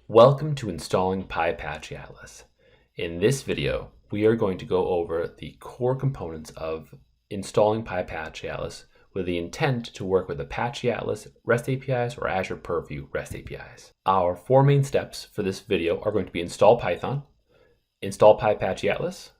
Welcome to installing PyApacheAtlas. In this video, we are going to go over the core components of installing PyApacheAtlas with the intent to work with Apache Atlas REST APIs or Azure Purview REST APIs. Our four main steps for this video are going to be install Python, install PyApacheAtlas,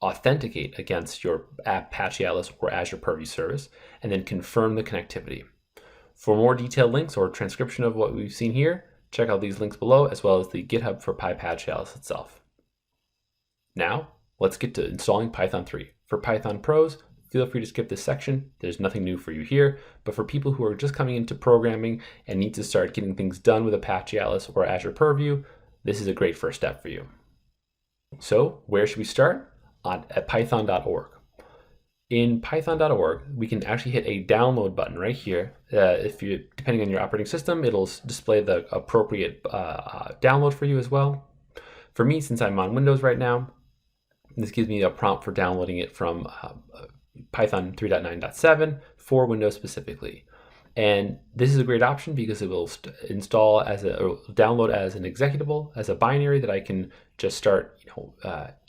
authenticate against your Apache Atlas or Azure Purview service, and then confirm the connectivity. For more detailed links or transcription of what we've seen here, check out these links below, as well as the GitHub for PyApacheAtlas itself. Now, let's get to installing Python 3. For Python pros, feel free to skip this section. There's nothing new for you here, but for people who are just coming into programming and need to start getting things done with Apache Atlas or Azure Purview, this is a great first step for you. So, where should we start? At python.org. In python.org, we can actually hit a download button right here. Depending on your operating system, it'll display the appropriate download for you as well. For me, since I'm on Windows right now, this gives me a prompt for downloading it from Python 3.9.7 for Windows specifically. And this is a great option because it will install as or download as an executable, as a binary that I can just start,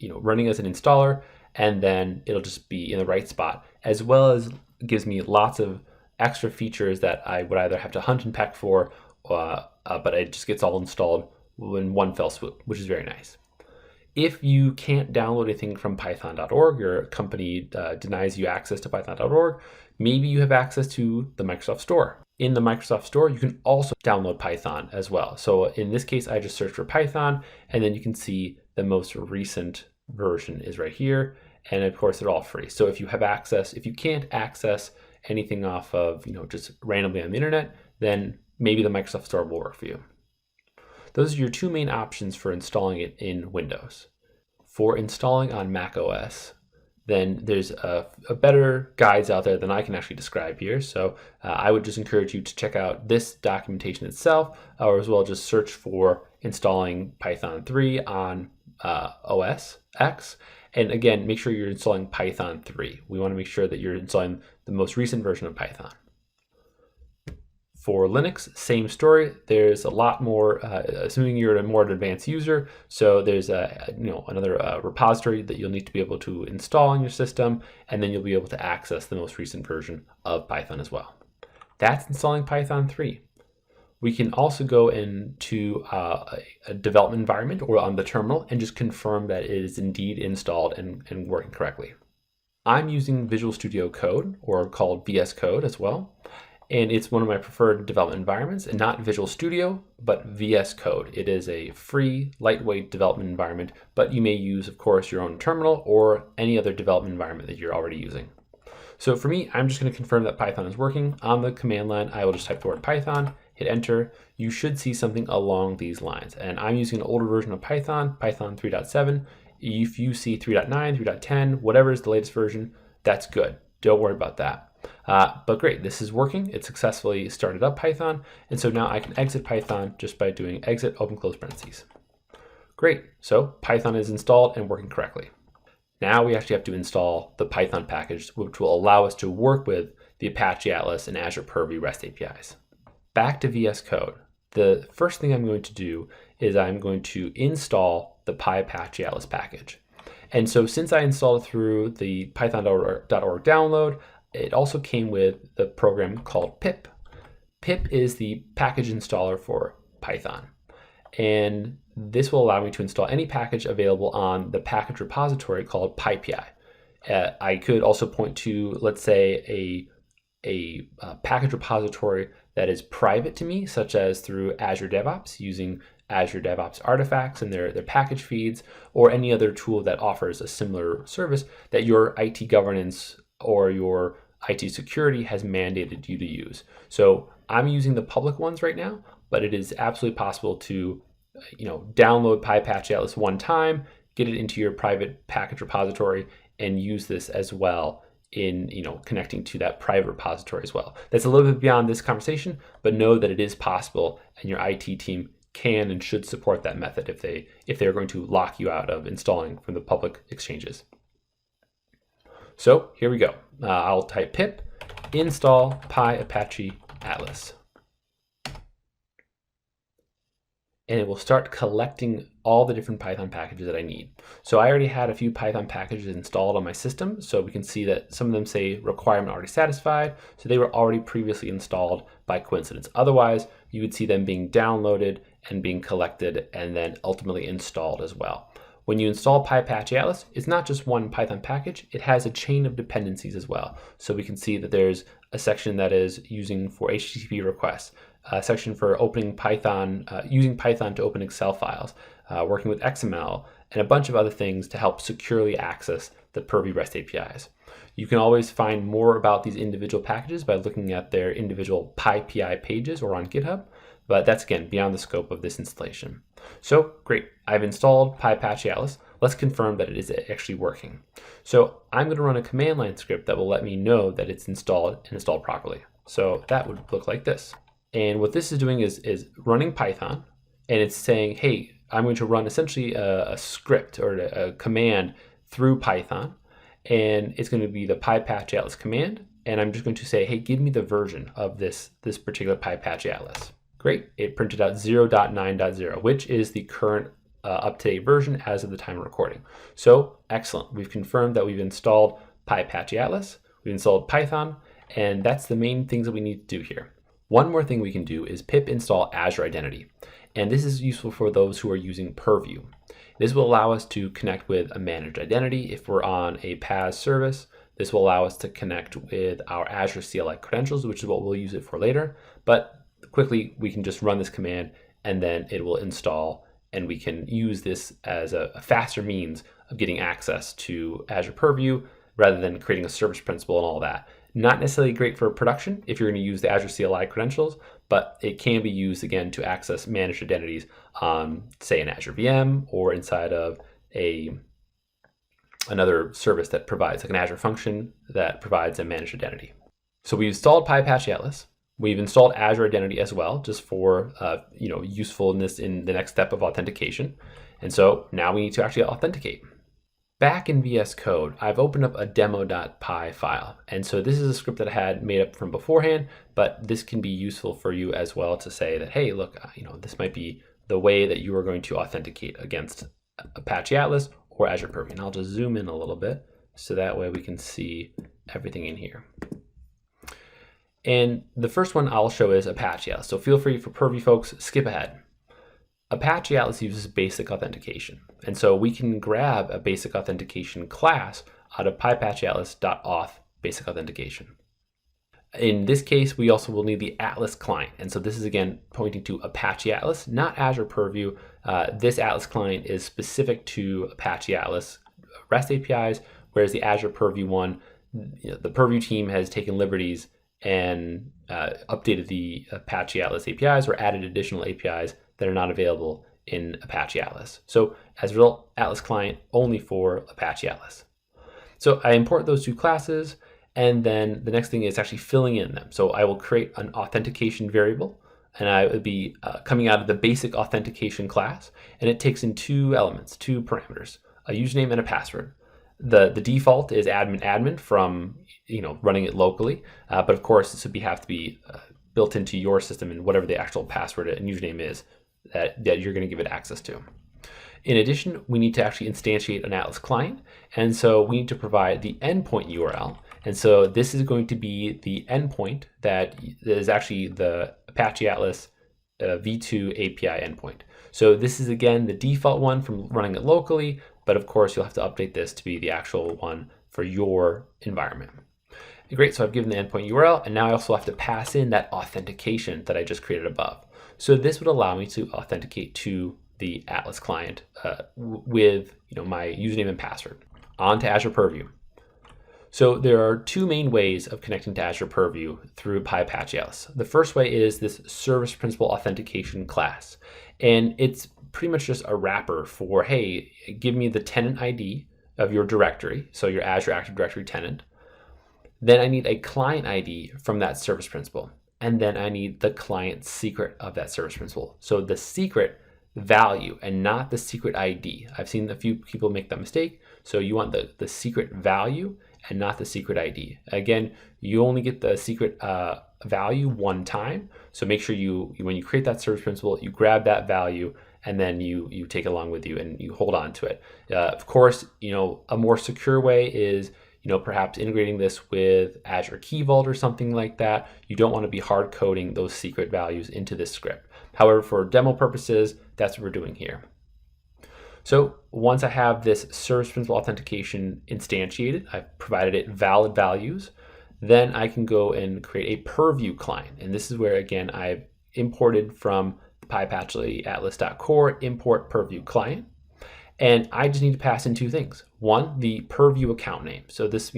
running as an installer, and then it'll just be in the right spot, as well as gives me lots of extra features that I would either have to hunt and peck for, but it just gets all installed in one fell swoop, which is very nice. If you can't download anything from python.org, your company denies you access to python.org, maybe you have access to the Microsoft Store. In the Microsoft Store, you can also download Python as well. So in this case, I just searched for Python, and then you can see the most recent version is right here. And of course, they're all free. So if you have access, if you can't access anything off of, just randomly on the internet, then maybe the Microsoft Store will work for you. Those are your two main options for installing it in Windows. For installing on Mac OS, then there's a better guides out there than I can actually describe here. So I would just encourage you to check out this documentation itself, or as well just search for installing Python 3 on OS X. And again, make sure you're installing Python 3. We want to make sure that you're installing the most recent version of Python. For Linux, same story. There's a lot more, assuming you're a more advanced user. So there's another repository that you'll need to be able to install on your system, and then you'll be able to access the most recent version of Python as well. That's installing Python 3. We can also go into a development environment or on the terminal and just confirm that it is indeed installed and working correctly. I'm using Visual Studio Code, or called VS Code as well. And it's one of my preferred development environments, and not Visual Studio, but VS Code. It is a free, lightweight development environment, but you may use, of course, your own terminal or any other development environment that you're already using. So for me, I'm just going to confirm that Python is working. On the command line, I will just type the word Python, hit enter. You should see something along these lines. And I'm using an older version of Python, Python 3.7. If you see 3.9, 3.10, whatever is the latest version, that's good. Don't worry about that. But great, this is working. It successfully started up Python. And so now I can exit Python just by doing exit, open, close parentheses. Great, so Python is installed and working correctly. Now we actually have to install the Python package, which will allow us to work with the Apache Atlas and Azure Purview REST APIs. Back to VS Code. The first thing I'm going to do is I'm going to install the PyApacheAtlas package. And so since I installed it through the python.org download, it also came with the program called pip. Pip is the package installer for Python. And this will allow me to install any package available on the package repository called PyPI. I could also point to, let's say, a package repository that is private to me, such as through Azure DevOps, using Azure DevOps artifacts and their package feeds, or any other tool that offers a similar service that your IT governance or your IT security has mandated you to use. So I'm using the public ones right now, but it is absolutely possible to download PyApacheAtlas one time, get it into your private package repository, and use this as well in connecting to that private repository as well. That's a little bit beyond this conversation, but know that it is possible, and your IT team can and should support that method if they're going to lock you out of installing from the public exchanges. So here we go. I'll type pip install PyApacheAtlas. and it will start collecting all the different Python packages that I need. So I already had a few Python packages installed on my system, so we can see that some of them say requirement already satisfied, so they were already previously installed by coincidence. Otherwise, you would see them being downloaded and being collected and then ultimately installed as well. When you install PyApacheAtlas, it's not just one Python package, it has a chain of dependencies as well. So we can see that there's a section that is using for HTTP requests, a section for opening Python, using Python to open Excel files, working with XML, and a bunch of other things to help securely access the Purview REST APIs. You can always find more about these individual packages by looking at their individual PyPI pages or on GitHub, but that's again beyond the scope of this installation. So great, I've installed PyApacheAtlas. Let's confirm that it is actually working. So I'm going to run a command line script that will let me know that it's installed and installed properly. So that would look like this. And what this is doing is running Python, and it's saying, hey, I'm going to run essentially a script or a command through Python, and it's going to be the PyApacheAtlas command, and I'm just going to say, hey, give me the version of this particular PyApacheAtlas. Great, it printed out 0.9.0, which is the current up-to-date version as of the time of recording. So excellent, we've confirmed that we've installed PyApacheAtlas, we've installed Python, and that's the main things that we need to do here. One more thing we can do is pip install Azure Identity, and this is useful for those who are using Purview. This will allow us to connect with a managed identity if we're on a PaaS service. This will allow us to connect with our Azure CLI credentials, which is what we'll use it for later, but quickly we can just run this command and then it will install, and we can use this as a faster means of getting access to Azure Purview rather than creating a service principal and all that. Not necessarily great for production if you're going to use the Azure CLI credentials, but it can be used again to access managed identities on, say, an Azure VM or inside of another service that provides, like an Azure function that provides a managed identity. So we installed PyApacheAtlas. We've installed Azure Identity as well, just for usefulness in the next step of authentication. And so now we need to actually authenticate. Back in VS Code, I've opened up a demo.py file. And so this is a script that I had made up from beforehand, but this can be useful for you as well to say that, hey, look, this might be the way that you are going to authenticate against Apache Atlas or Azure Purview. And I'll just zoom in a little bit so that way we can see everything in here. And the first one I'll show is Apache Atlas. So feel free, for Purview folks, skip ahead. Apache Atlas uses basic authentication. And so we can grab a basic authentication class out of PyApacheAtlas.auth basic authentication. In this case, we also will need the Atlas client. And so this is again pointing to Apache Atlas, not Azure Purview. This Atlas client is specific to Apache Atlas REST APIs, whereas the Azure Purview one, the Purview team has taken liberties and updated the Apache Atlas APIs or added additional APIs that are not available in Apache Atlas. So as a result, Atlas client only for Apache Atlas. So I import those two classes, and then the next thing is actually filling in them. So I will create an authentication variable, and I would be coming out of the basic authentication class, and it takes in two elements, two parameters, a username and a password. The default is admin from running it locally, but of course this would have to be built into your system and whatever the actual password and username is that you're going to give it access to. In addition, we need to actually instantiate an Atlas client, and so we need to provide the endpoint URL. And so this is going to be the endpoint that is actually the Apache Atlas v2 API endpoint. So this is again the default one from running it locally, but of course you'll have to update this to be the actual one for your environment. Great, so I've given the endpoint URL, and now I also have to pass in that authentication that I just created above. So this would allow me to authenticate to the Atlas client with my username and password. On to Azure Purview. So there are two main ways of connecting to Azure Purview through PyApacheAtlas. The first way is this service principal authentication class, and it's pretty much just a wrapper for, hey, give me the tenant ID of your directory, so your Azure Active Directory tenant. Then I need a client ID from that service principal, and then I need the client secret of that service principal. So the secret value and not the secret ID. I've seen a few people make that mistake. So you want the secret value, and not the secret ID. Again, you only get the secret value one time. So make sure when you create that service principal, you grab that value and then you take it along with you and you hold on to it. Of course, a more secure way is perhaps integrating this with Azure Key Vault or something like that. You don't want to be hard coding those secret values into this script. However, for demo purposes, that's what we're doing here. So once I have this service principal authentication instantiated, I've provided it valid values, then I can go and create a Purview client. And this is where, again, I've imported from PyApacheAtlas.core import Purview client. And I just need to pass in two things. One, the Purview account name. So this,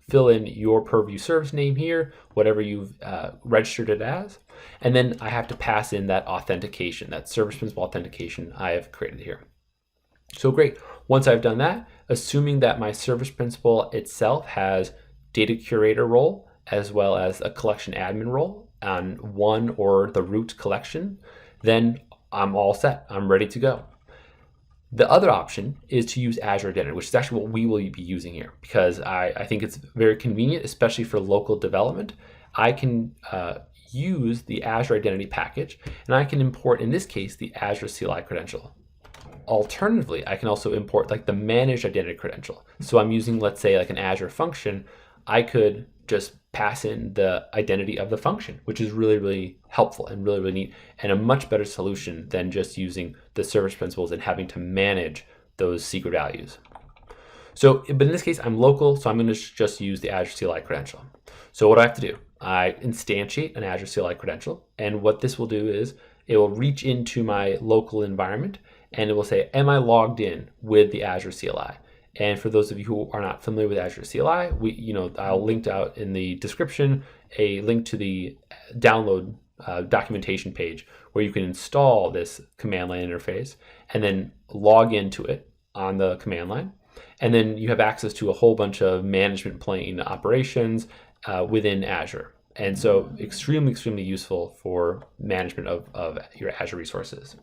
fill in your Purview service name here, whatever you've registered it as. And then I have to pass in that authentication, that service principal authentication I have created here. So great. Once I've done that, assuming that my service principal itself has data curator role as well as a collection admin role on one or the root collection, then I'm all set. I'm ready to go. The other option is to use Azure Identity, which is actually what we will be using here, because I think it's very convenient, especially for local development. I can use the Azure Identity package, and I can import, in this case, the Azure CLI credential. Alternatively, I can also import like the managed identity credential. So I'm using, let's say, like an Azure function. I could just pass in the identity of the function, which is really, really helpful and really, really neat, and a much better solution than just using the service principals and having to manage those secret values. So, but in this case, I'm local, so I'm going to just use the Azure CLI credential. So what do I have to do? I instantiate an Azure CLI credential, and what this will do is it will reach into my local environment, and it will say, am I logged in with the Azure CLI? And for those of you who are not familiar with Azure CLI, I'll link out in the description a link to the download documentation page where you can install this command line interface and then log into it on the command line. And then you have access to a whole bunch of management plane operations within Azure. And so extremely, extremely useful for management of your Azure resources.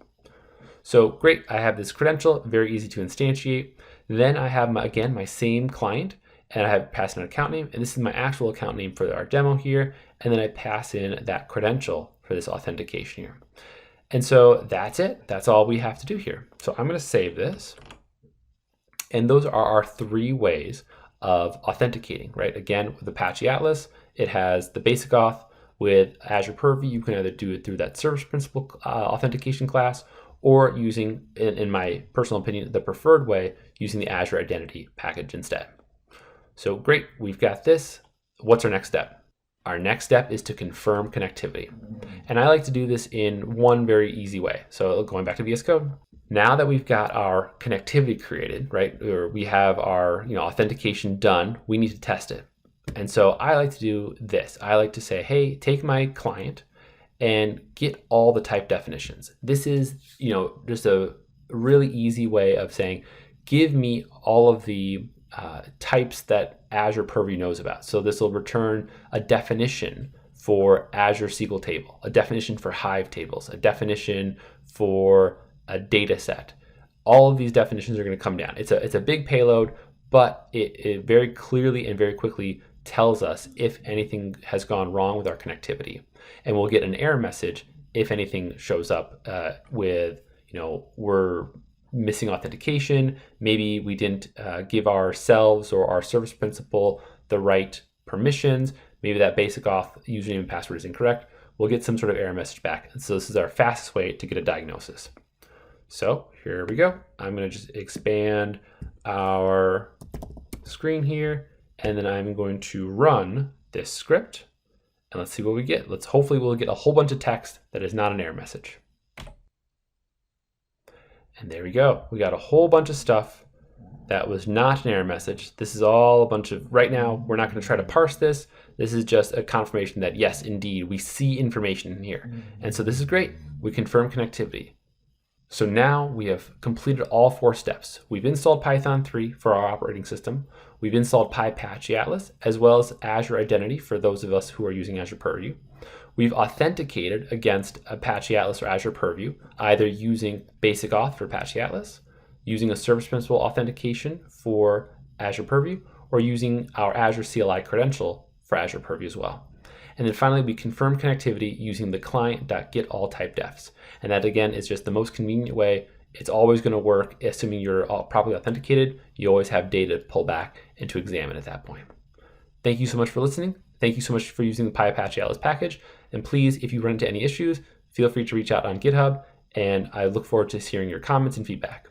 So great, I have this credential, very easy to instantiate. Then I have, my same client, and I have passed in an account name, and this is my actual account name for our demo here, and then I pass in that credential for this authentication here. And so that's it. That's all we have to do here. So I'm going to save this. And those are our three ways of authenticating, right? Again, with Apache Atlas, it has the basic auth. With Azure Purview, you can either do it through that service principal authentication class, or using, in my personal opinion, the preferred way, using the Azure Identity package instead. So great, we've got this. What's our next step? Our next step is to confirm connectivity. And I like to do this in one very easy way. So going back to VS Code, now that we've got our connectivity created, right, or we have our authentication done, we need to test it. And so I like to do this. I like to say, hey, take my client and get all the type definitions. This is, just a really easy way of saying, give me all of the types that Azure Purview knows about. So this will return a definition for Azure SQL table, a definition for Hive tables, a definition for a data set. All of these definitions are going to come down. It's a big payload, but it very clearly and very quickly tells us if anything has gone wrong with our connectivity. And we'll get an error message if anything shows up with, we're missing authentication. Maybe we didn't give ourselves or our service principal the right permissions. Maybe that basic auth username and password is incorrect. We'll get some sort of error message back. And so this is our fastest way to get a diagnosis. So here we go. I'm going to just expand our screen here, and then I'm going to run this script. And let's see what we get. Hopefully we'll get a whole bunch of text that is not an error message. And there we go. We got a whole bunch of stuff that was not an error message. This is all a bunch of, right now, we're not going to try to parse this. This is just a confirmation that yes, indeed, we see information in here. And so this is great. We confirm connectivity. So now we have completed all 4 steps. We've installed Python 3 for our operating system. We've installed PyApacheAtlas, as well as Azure Identity for those of us who are using Azure Purview. We've authenticated against Apache Atlas or Azure Purview, either using basic auth for Apache Atlas, using a service principal authentication for Azure Purview, or using our Azure CLI credential for Azure Purview as well. And then finally, we confirm connectivity using the client.getAllTypeDefs. And that again is just the most convenient way. It's always going to work, assuming you're properly authenticated. You always have data to pull back and to examine at that point. Thank you so much for listening. Thank you so much for using the PyApacheAtlas package. And please, if you run into any issues, feel free to reach out on GitHub. And I look forward to hearing your comments and feedback.